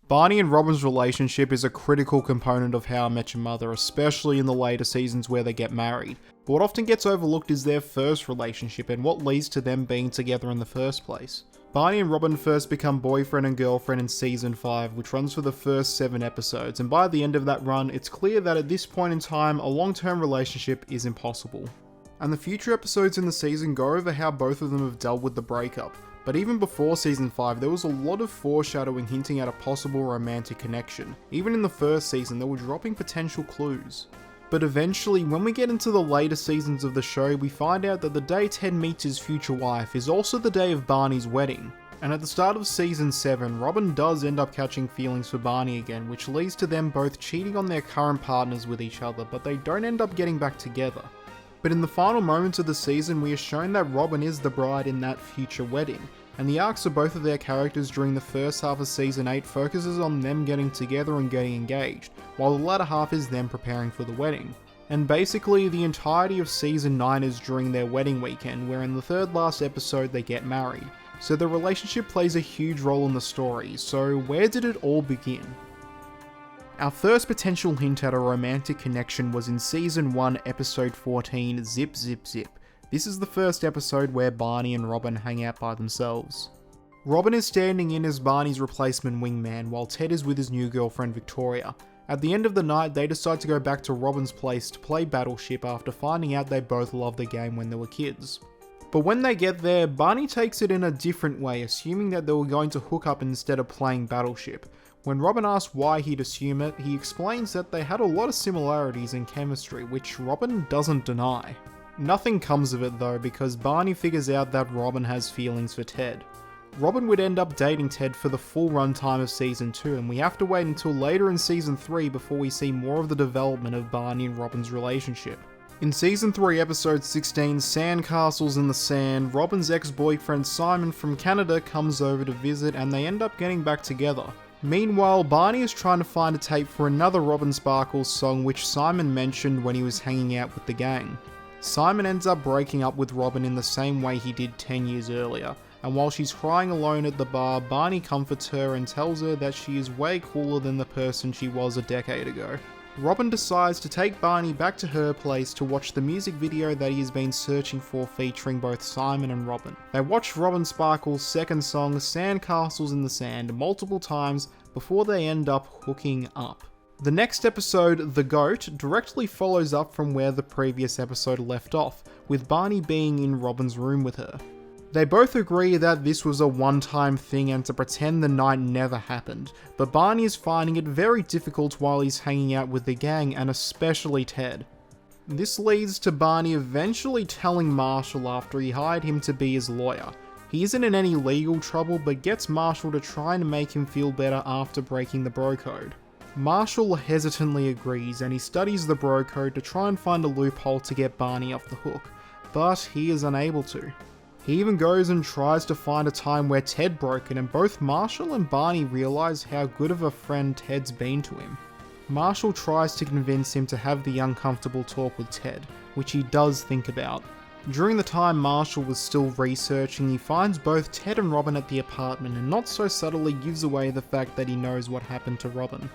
Barney and Robin's relationship is a critical component of How I Met Your Mother, especially in the later seasons where they get married. But what often gets overlooked is their first relationship and what leads to them being together in the first place. Barney and Robin first become boyfriend and girlfriend in season 5, which runs for the first 7 episodes, and by the end of that run, it's clear that at this point in time, a long-term relationship is impossible. And the future episodes in the season go over how both of them have dealt with the breakup. But even before season 5, there was a lot of foreshadowing hinting at a possible romantic connection. Even in the first season, they were dropping potential clues. But eventually, when we get into the later seasons of the show, we find out that the day Ted meets his future wife is also the day of Barney's wedding. And at the start of season 7, Robin does end up catching feelings for Barney again, which leads to them both cheating on their current partners with each other, but they don't end up getting back together. But in the final moments of the season, we are shown that Robin is the bride in that future wedding, and the arcs of both of their characters during the first half of season 8 focuses on them getting together and getting engaged, while the latter half is them preparing for the wedding. And basically, the entirety of season 9 is during their wedding weekend, where in the third last episode they get married. So the relationship plays a huge role in the story, so where did it all begin? Our first potential hint at a romantic connection was in season 1 episode 14, Zip Zip Zip. This is the first episode where Barney and Robin hang out by themselves. Robin is standing in as Barney's replacement wingman while Ted is with his new girlfriend Victoria. At the end of the night, they decide to go back to Robin's place to play Battleship after finding out they both loved the game when they were kids. But when they get there, Barney takes it in a different way, assuming that they were going to hook up instead of playing Battleship. When Robin asks why he'd assume it, he explains that they had a lot of similarities in chemistry, which Robin doesn't deny. Nothing comes of it though, because Barney figures out that Robin has feelings for Ted. Robin would end up dating Ted for the full runtime of season 2, and we have to wait until later in season 3 before we see more of the development of Barney and Robin's relationship. In season 3 episode 16, Sandcastles in the Sand, Robin's ex-boyfriend Simon from Canada comes over to visit and they end up getting back together. Meanwhile, Barney is trying to find a tape for another Robin Sparkles song which Simon mentioned when he was hanging out with the gang. Simon ends up breaking up with Robin in the same way he did 10 years earlier, and while she's crying alone at the bar, Barney comforts her and tells her that she is way cooler than the person she was a decade ago. Robin decides to take Barney back to her place to watch the music video that he has been searching for featuring both Simon and Robin. They watch Robin Sparkles' second song, Sandcastles in the Sand, multiple times before they end up hooking up. The next episode, The Goat, directly follows up from where the previous episode left off, with Barney being in Robin's room with her. They both agree that this was a one-time thing and to pretend the night never happened, but Barney is finding it very difficult while he's hanging out with the gang, and especially Ted. This leads to Barney eventually telling Marshall after he hired him to be his lawyer. He isn't in any legal trouble, but gets Marshall to try and make him feel better after breaking the bro code. Marshall hesitantly agrees, and he studies the bro code to try and find a loophole to get Barney off the hook, but he is unable to. He even goes and tries to find a time where Ted broke it, and both Marshall and Barney realise how good of a friend Ted's been to him. Marshall tries to convince him to have the uncomfortable talk with Ted, which he does think about. During the time Marshall was still researching, he finds both Ted and Robin at the apartment and not so subtly gives away the fact that he knows what happened to Robin.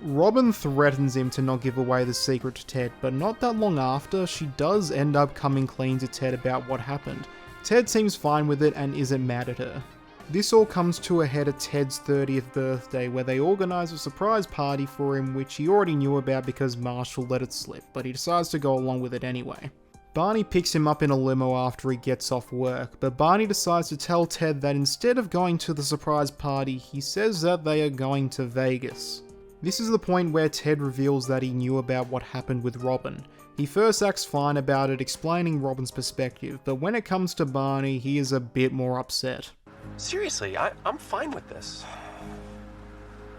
Robin threatens him to not give away the secret to Ted, but not that long after, she does end up coming clean to Ted about what happened. Ted seems fine with it and isn't mad at her. This all comes to a head at Ted's 30th birthday, where they organise a surprise party for him which he already knew about because Marshall let it slip, but he decides to go along with it anyway. Barney picks him up in a limo after he gets off work, but Barney decides to tell Ted that instead of going to the surprise party, he says that they are going to Vegas. This is the point where Ted reveals that he knew about what happened with Robin. He first acts fine about it, explaining Robin's perspective, but when it comes to Barney, he is a bit more upset. Seriously, I'm fine with this.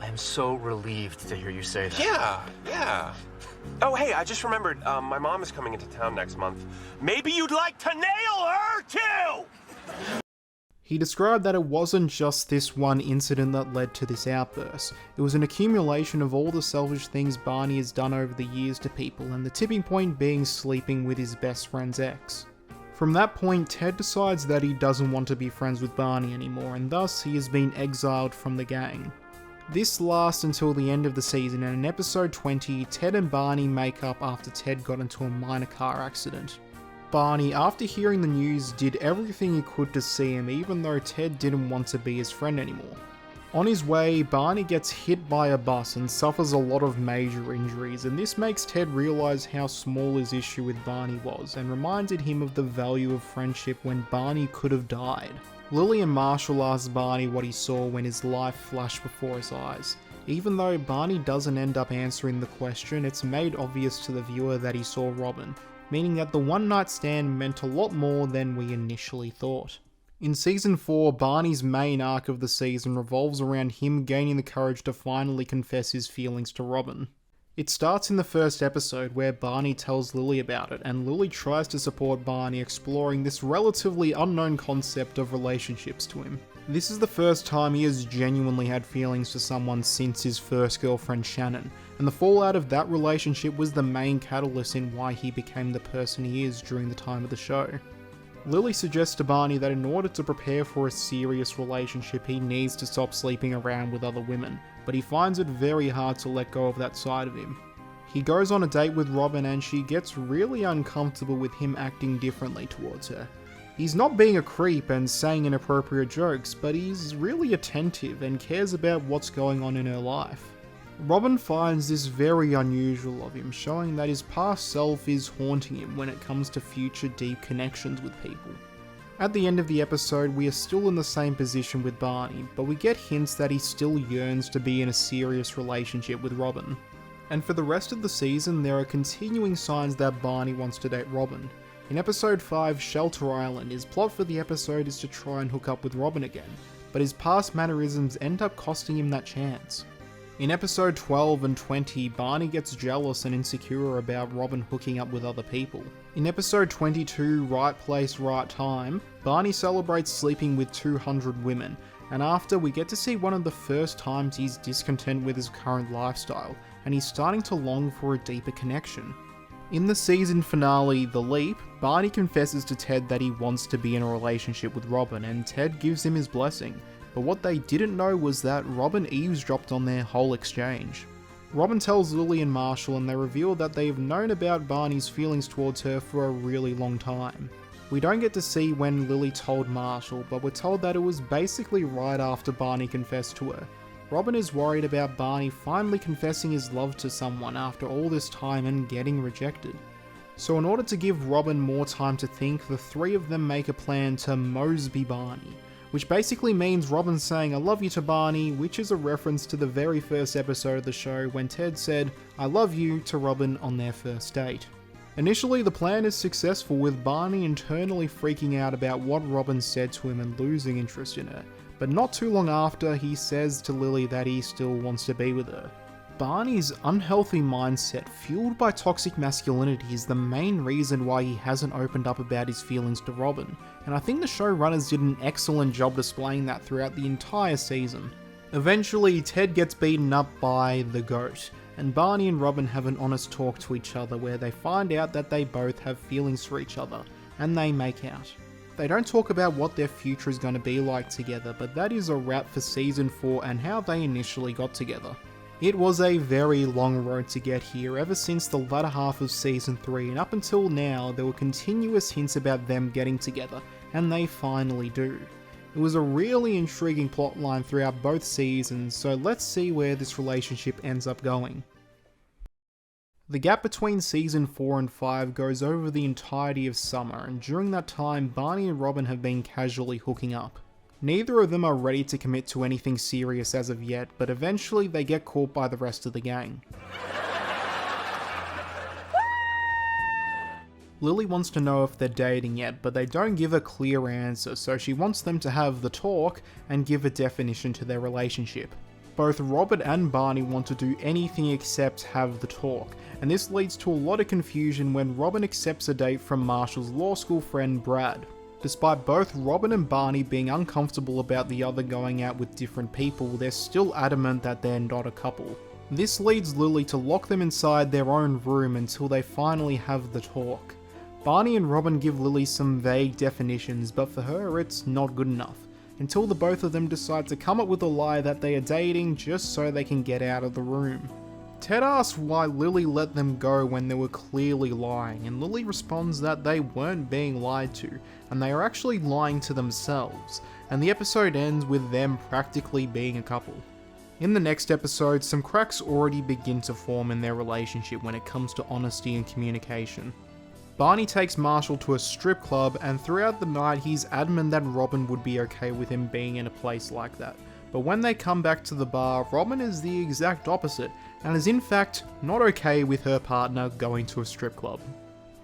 I am so relieved to hear you say that. Yeah. Oh, hey, I just remembered, my mom is coming into town next month. Maybe you'd like to nail her, too! He described that it wasn't just this one incident that led to this outburst. It was an accumulation of all the selfish things Barney has done over the years to people, and the tipping point being sleeping with his best friend's ex. From that point, Ted decides that he doesn't want to be friends with Barney anymore, and thus he has been exiled from the gang. This lasts until the end of the season, and in episode 20, Ted and Barney make up after Ted got into a minor car accident. Barney, after hearing the news, did everything he could to see him, even though Ted didn't want to be his friend anymore. On his way, Barney gets hit by a bus and suffers a lot of major injuries, and this makes Ted realise how small his issue with Barney was, and reminded him of the value of friendship when Barney could have died. Lily and Marshall ask Barney what he saw when his life flashed before his eyes. Even though Barney doesn't end up answering the question, it's made obvious to the viewer that he saw Robin, meaning that the one night stand meant a lot more than we initially thought. In season 4, Barney's main arc of the season revolves around him gaining the courage to finally confess his feelings to Robin. It starts in the first episode where Barney tells Lily about it, and Lily tries to support Barney exploring this relatively unknown concept of relationships to him. This is the first time he has genuinely had feelings for someone since his first girlfriend Shannon, and the fallout of that relationship was the main catalyst in why he became the person he is during the time of the show. Lily suggests to Barney that in order to prepare for a serious relationship, he needs to stop sleeping around with other women, but he finds it very hard to let go of that side of him. He goes on a date with Robin and she gets really uncomfortable with him acting differently towards her. He's not being a creep and saying inappropriate jokes, but he's really attentive and cares about what's going on in her life. Robin finds this very unusual of him, showing that his past self is haunting him when it comes to future deep connections with people. At the end of the episode, we are still in the same position with Barney, but we get hints that he still yearns to be in a serious relationship with Robin. And for the rest of the season, there are continuing signs that Barney wants to date Robin. In episode 5, Shelter Island, his plot for the episode is to try and hook up with Robin again, but his past mannerisms end up costing him that chance. In episode 12 and 20, Barney gets jealous and insecure about Robin hooking up with other people. In episode 22, Right Place, Right Time, Barney celebrates sleeping with 200 women, and after we get to see one of the first times he's discontent with his current lifestyle, and he's starting to long for a deeper connection. In the season finale, The Leap, Barney confesses to Ted that he wants to be in a relationship with Robin, and Ted gives him his blessing. But what they didn't know was that Robin eavesdropped on their whole exchange. Robin tells Lily and Marshall, and they reveal that they've known about Barney's feelings towards her for a really long time. We don't get to see when Lily told Marshall, but we're told that it was basically right after Barney confessed to her. Robin is worried about Barney finally confessing his love to someone after all this time and getting rejected. So in order to give Robin more time to think, the three of them make a plan to Mosby Barney, which basically means Robin saying "I love you" to Barney, which is a reference to the very first episode of the show when Ted said "I love you" to Robin on their first date. Initially, the plan is successful, with Barney internally freaking out about what Robin said to him and losing interest in her, but not too long after, he says to Lily that he still wants to be with her. Barney's unhealthy mindset, fueled by toxic masculinity, is the main reason why he hasn't opened up about his feelings to Robin, and I think the showrunners did an excellent job displaying that throughout the entire season. Eventually, Ted gets beaten up by the GOAT, and Barney and Robin have an honest talk to each other where they find out that they both have feelings for each other, and they make out. They don't talk about what their future is going to be like together, but that is a wrap for season 4 and how they initially got together. It was a very long road to get here. Ever since the latter half of season 3 and up until now, there were continuous hints about them getting together, and they finally do. It was a really intriguing plotline throughout both seasons, so let's see where this relationship ends up going. The gap between season 4 and 5 goes over the entirety of summer, and during that time, Barney and Robin have been casually hooking up. Neither of them are ready to commit to anything serious as of yet, but eventually they get caught by the rest of the gang. Lily wants to know if they're dating yet, but they don't give a clear answer, so she wants them to have the talk and give a definition to their relationship. Both Robin and Barney want to do anything except have the talk, and this leads to a lot of confusion when Robin accepts a date from Marshall's law school friend Brad. Despite both Robin and Barney being uncomfortable about the other going out with different people, they're still adamant that they're not a couple. This leads Lily to lock them inside their own room until they finally have the talk. Barney and Robin give Lily some vague definitions, but for her it's not good enough. until the both of them decide to come up with a lie that they are dating just so they can get out of the room. Ted asks why Lily let them go when they were clearly lying, and Lily responds that they weren't being lied to, and they are actually lying to themselves, and the episode ends with them practically being a couple. In the next episode, some cracks already begin to form in their relationship when it comes to honesty and communication. Barney takes Marshall to a strip club, and throughout the night he's adamant that Robin would be okay with him being in a place like that. But when they come back to the bar, Robin is the exact opposite, and is in fact not okay with her partner going to a strip club.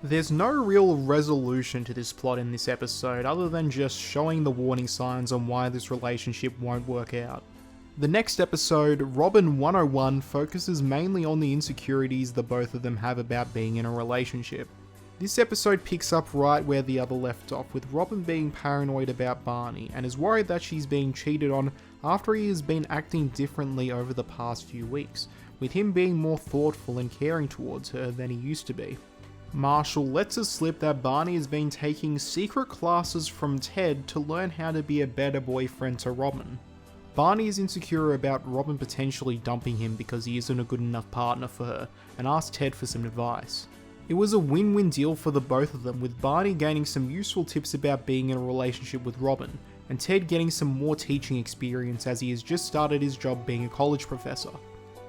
There's no real resolution to this plot in this episode other than just showing the warning signs on why this relationship won't work out. The next episode, Robin 101, focuses mainly on the insecurities the both of them have about being in a relationship. This episode picks up right where the other left off, with Robin being paranoid about Barney and is worried that she's being cheated on after he has been acting differently over the past few weeks, with him being more thoughtful and caring towards her than he used to be. Marshall lets us slip that Barney has been taking secret classes from Ted to learn how to be a better boyfriend to Robin. Barney is insecure about Robin potentially dumping him because he isn't a good enough partner for her, and asks Ted for some advice. It was a win-win deal for the both of them, with Barney gaining some useful tips about being in a relationship with Robin, and Ted getting some more teaching experience as he has just started his job being a college professor.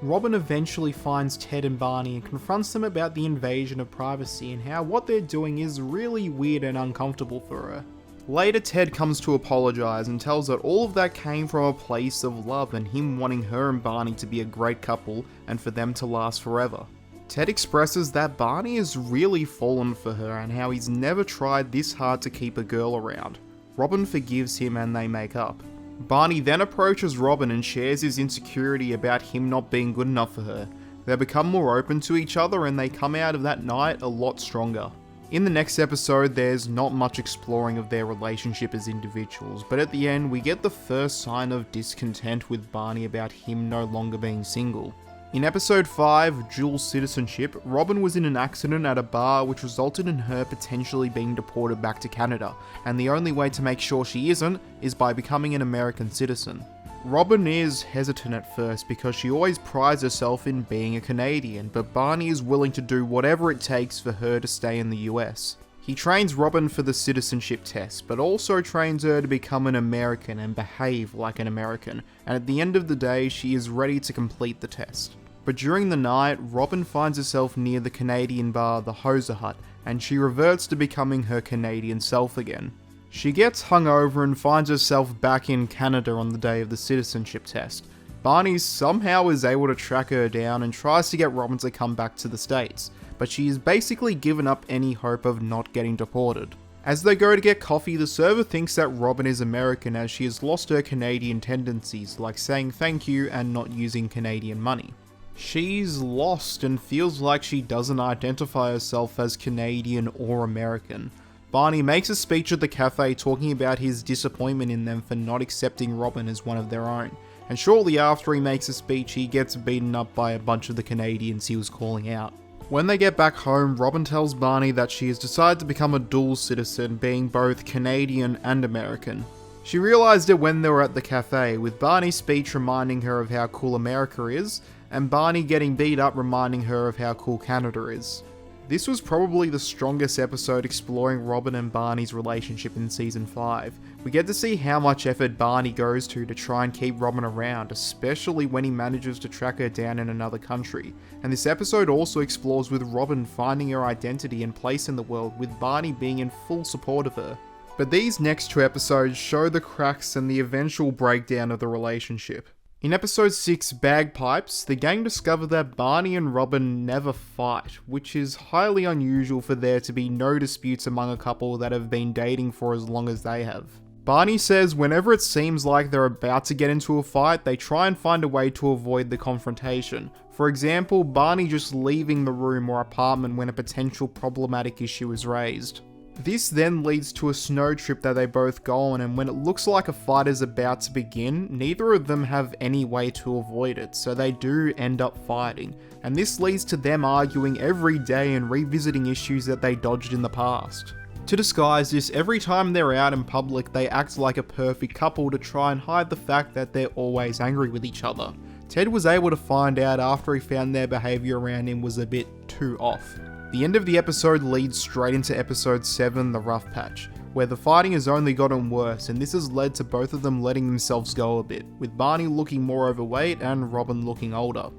Robin eventually finds Ted and Barney and confronts them about the invasion of privacy and how what they're doing is really weird and uncomfortable for her. Later, Ted comes to apologise and tells that all of that came from a place of love and him wanting her and Barney to be a great couple and for them to last forever. Ted expresses that Barney has really fallen for her and how he's never tried this hard to keep a girl around. Robin forgives him and they make up. Barney then approaches Robin and shares his insecurity about him not being good enough for her. They become more open to each other and they come out of that night a lot stronger. In the next episode, there's not much exploring of their relationship as individuals, but at the end we get the first sign of discontent with Barney about him no longer being single. In episode 5, Dual Citizenship, Robin was in an accident at a bar which resulted in her potentially being deported back to Canada, and the only way to make sure she isn't is by becoming an American citizen. Robin is hesitant at first because she always prides herself in being a Canadian, but Barney is willing to do whatever it takes for her to stay in the US. He trains Robin for the citizenship test, but also trains her to become an American and behave like an American, and at the end of the day she is ready to complete the test. But during the night, Robin finds herself near the Canadian bar, the Hoser Hut, and she reverts to becoming her Canadian self again. She gets hungover and finds herself back in Canada on the day of the citizenship test. Barney somehow is able to track her down and tries to get Robin to come back to the States, but she has basically given up any hope of not getting deported. As they go to get coffee, the server thinks that Robin is American as she has lost her Canadian tendencies, like saying thank you and not using Canadian money. She's lost and feels like she doesn't identify herself as Canadian or American. Barney makes a speech at the cafe talking about his disappointment in them for not accepting Robin as one of their own, and shortly after he makes a speech he gets beaten up by a bunch of the Canadians he was calling out. When they get back home, Robin tells Barney that she has decided to become a dual citizen, being both Canadian and American. She realised it when they were at the cafe, with Barney's speech reminding her of how cool America is, and Barney getting beat up reminding her of how cool Canada is. This was probably the strongest episode exploring Robin and Barney's relationship in Season 5. We get to see how much effort Barney goes to try and keep Robin around, especially when he manages to track her down in another country. And this episode also explores with Robin finding her identity and place in the world, with Barney being in full support of her. But these next two episodes show the cracks and the eventual breakdown of the relationship. In episode 6, Bagpipes, the gang discover that Barney and Robin never fight, which is highly unusual for there to be no disputes among a couple that have been dating for as long as they have. Barney says whenever it seems like they're about to get into a fight, they try and find a way to avoid the confrontation. For example, Barney just leaving the room or apartment when a potential problematic issue is raised. This then leads to a snow trip that they both go on, and when it looks like a fight is about to begin, neither of them have any way to avoid it, so they do end up fighting, and this leads to them arguing every day and revisiting issues that they dodged in the past. To disguise this, every time they're out in public, they act like a perfect couple to try and hide the fact that they're always angry with each other. Ted was able to find out after he found their behaviour around him was a bit too off. The end of the episode leads straight into episode 7, The Rough Patch, where the fighting has only gotten worse, and this has led to both of them letting themselves go a bit, with Barney looking more overweight and Robin looking older.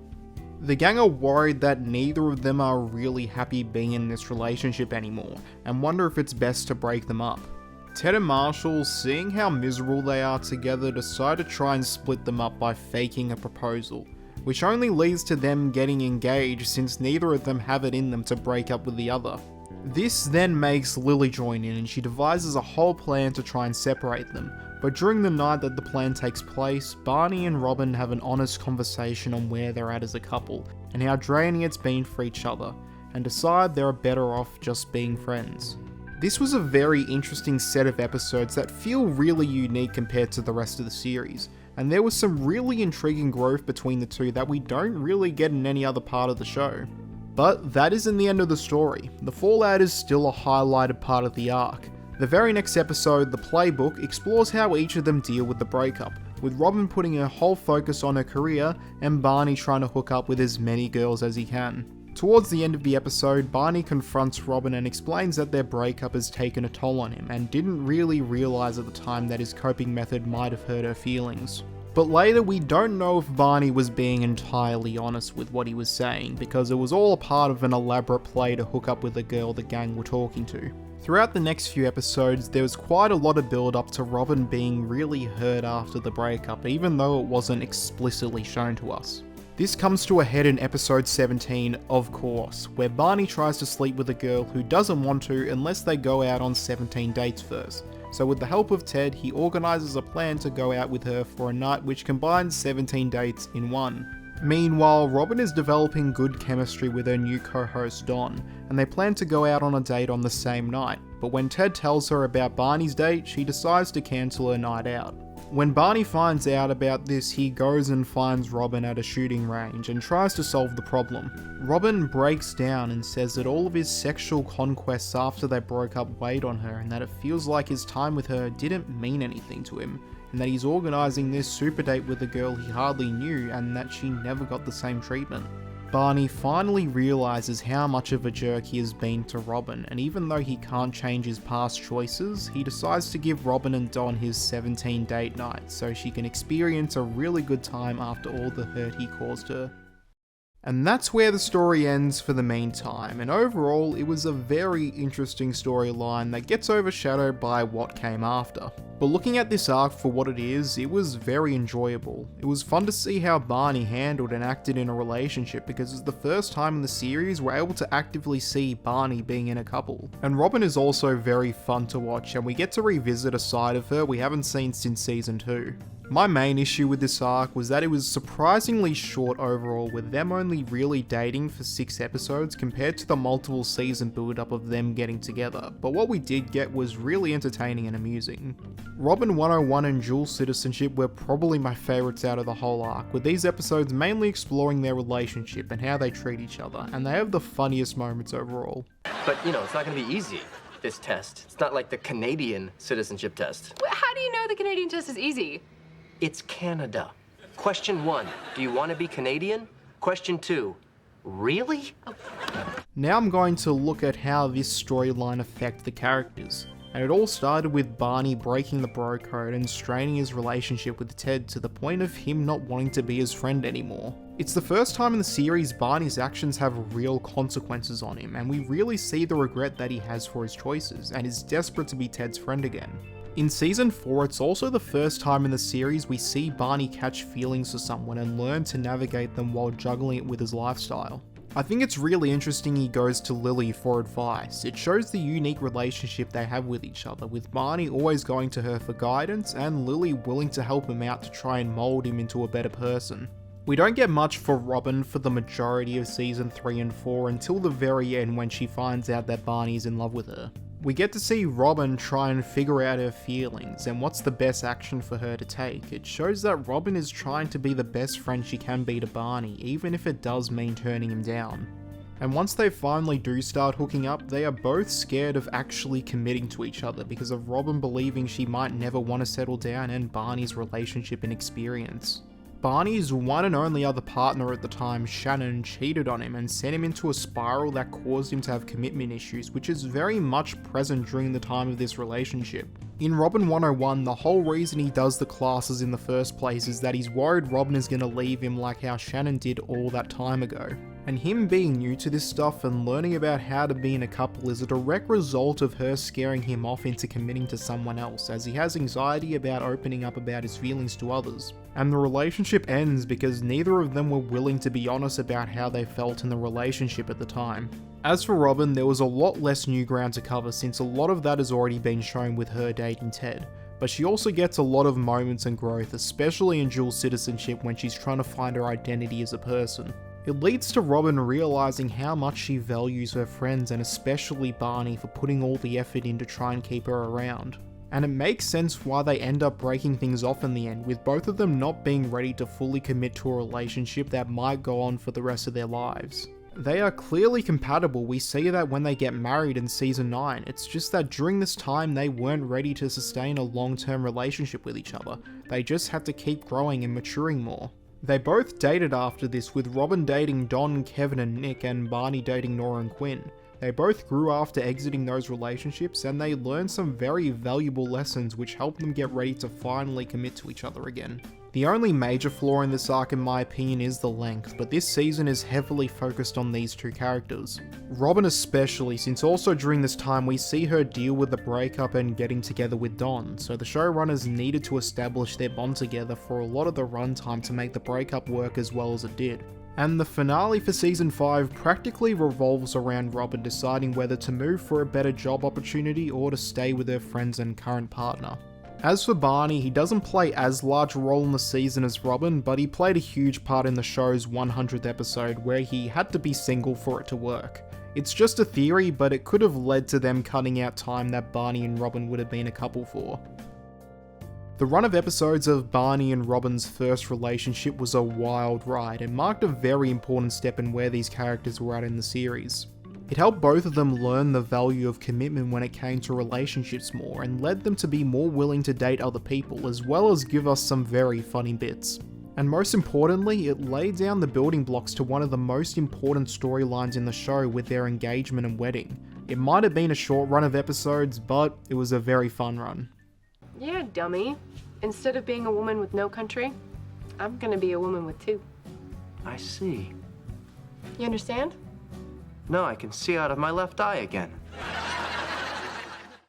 The gang are worried that neither of them are really happy being in this relationship anymore, and wonder if it's best to break them up. Ted and Marshall, seeing how miserable they are together, decide to try and split them up by faking a proposal, which only leads to them getting engaged since neither of them have it in them to break up with the other. This then makes Lily join in, and she devises a whole plan to try and separate them, but during the night that the plan takes place, Barney and Robin have an honest conversation on where they're at as a couple, and how draining it's been for each other, and decide they're better off just being friends. This was a very interesting set of episodes that feel really unique compared to the rest of the series, and there was some really intriguing growth between the two that we don't really get in any other part of the show. But that isn't the end of the story. The fallout is still a highlighted part of the arc. The very next episode, The Playbook, explores how each of them deal with the breakup, with Robin putting her whole focus on her career and Barney trying to hook up with as many girls as he can. Towards the end of the episode, Barney confronts Robin and explains that their breakup has taken a toll on him and didn't really realise at the time that his coping method might have hurt her feelings. But later, we don't know if Barney was being entirely honest with what he was saying, because it was all a part of an elaborate play to hook up with the girl the gang were talking to. Throughout the next few episodes, there was quite a lot of build up to Robin being really hurt after the breakup, even though it wasn't explicitly shown to us. This comes to a head in episode 17, Of Course, where Barney tries to sleep with a girl who doesn't want to unless they go out on 17 dates first. So with the help of Ted, he organises a plan to go out with her for a night which combines 17 dates in one. Meanwhile, Robin is developing good chemistry with her new co-host Don, and they plan to go out on a date on the same night, but when Ted tells her about Barney's date, she decides to cancel her night out. When Barney finds out about this, he goes and finds Robin at a shooting range and tries to solve the problem. Robin breaks down and says that all of his sexual conquests after they broke up weighed on her, and that it feels like his time with her didn't mean anything to him, and that he's organising this super date with a girl he hardly knew and that she never got the same treatment. Barney finally realises how much of a jerk he has been to Robin, and even though he can't change his past choices, he decides to give Robin and Don his 17 date night so she can experience a really good time after all the hurt he caused her. And that's where the story ends for the meantime, and overall it was a very interesting storyline that gets overshadowed by what came after. But looking at this arc for what it is, it was very enjoyable. It was fun to see how Barney handled and acted in a relationship, because it's the first time in the series we're able to actively see Barney being in a couple. And Robin is also very fun to watch, and we get to revisit a side of her we haven't seen since season 2. My main issue with this arc was that it was surprisingly short overall, with them only really dating for 6 episodes compared to the multiple season build up of them getting together, but what we did get was really entertaining and amusing. Robin 101 and Dual Citizenship were probably my favourites out of the whole arc, with these episodes mainly exploring their relationship and how they treat each other, and they have the funniest moments overall. But, you know, it's not going to be easy, this test. It's not like the Canadian citizenship test. How do you know the Canadian test is easy? It's Canada. Question 1, do you want to be Canadian? Question 2, really? Now I'm going to look at how this storyline affects the characters. And it all started with Barney breaking the bro code and straining his relationship with Ted to the point of him not wanting to be his friend anymore. It's the first time in the series Barney's actions have real consequences on him, and we really see the regret that he has for his choices, and is desperate to be Ted's friend again. In season 4, it's also the first time in the series we see Barney catch feelings for someone and learn to navigate them while juggling it with his lifestyle. I think it's really interesting he goes to Lily for advice. It shows the unique relationship they have with each other, with Barney always going to her for guidance and Lily willing to help him out to try and mold him into a better person. We don't get much for Robin for the majority of season 3 and 4 until the very end when she finds out that Barney's in love with her. We get to see Robin try and figure out her feelings and what's the best action for her to take. It shows that Robin is trying to be the best friend she can be to Barney, even if it does mean turning him down. And once they finally do start hooking up, they are both scared of actually committing to each other because of Robin believing she might never want to settle down and Barney's relationship and experience. Barney's one and only other partner at the time, Shannon, cheated on him and sent him into a spiral that caused him to have commitment issues, which is very much present during the time of this relationship. In Robin 101, the whole reason he does the classes in the first place is that he's worried Robin is going to leave him like how Shannon did all that time ago. And him being new to this stuff and learning about how to be in a couple is a direct result of her scaring him off into committing to someone else, as he has anxiety about opening up about his feelings to others. And the relationship ends because neither of them were willing to be honest about how they felt in the relationship at the time. As for Robin, there was a lot less new ground to cover since a lot of that has already been shown with her dating Ted. But she also gets a lot of moments and growth, especially in dual citizenship when she's trying to find her identity as a person. It leads to Robin realizing how much she values her friends and especially Barney for putting all the effort in to try and keep her around. And it makes sense why they end up breaking things off in the end, with both of them not being ready to fully commit to a relationship that might go on for the rest of their lives. They are clearly compatible, we see that when they get married in season 9, it's just that during this time they weren't ready to sustain a long-term relationship with each other, they just had to keep growing and maturing more. They both dated after this, with Robin dating Don, Kevin and Nick, and Barney dating Nora and Quinn. They both grew after exiting those relationships, and they learned some very valuable lessons which helped them get ready to finally commit to each other again. The only major flaw in this arc in my opinion is the length, but this season is heavily focused on these two characters. Robin especially, since also during this time we see her deal with the breakup and getting together with Don, so the showrunners needed to establish their bond together for a lot of the runtime to make the breakup work as well as it did. And the finale for season 5 practically revolves around Robin deciding whether to move for a better job opportunity or to stay with her friends and current partner. As for Barney, he doesn't play as large a role in the season as Robin, but he played a huge part in the show's 100th episode where he had to be single for it to work. It's just a theory, but it could have led to them cutting out time that Barney and Robin would have been a couple for. The run of episodes of Barney and Robin's first relationship was a wild ride and marked a very important step in where these characters were at in the series. It helped both of them learn the value of commitment when it came to relationships more and led them to be more willing to date other people, as well as give us some very funny bits. And most importantly, it laid down the building blocks to one of the most important storylines in the show with their engagement and wedding. It might have been a short run of episodes, but it was a very fun run. Yeah, dummy. Instead of being a woman with no country, I'm gonna be a woman with two. I see. You understand? No, I can see out of my left eye again.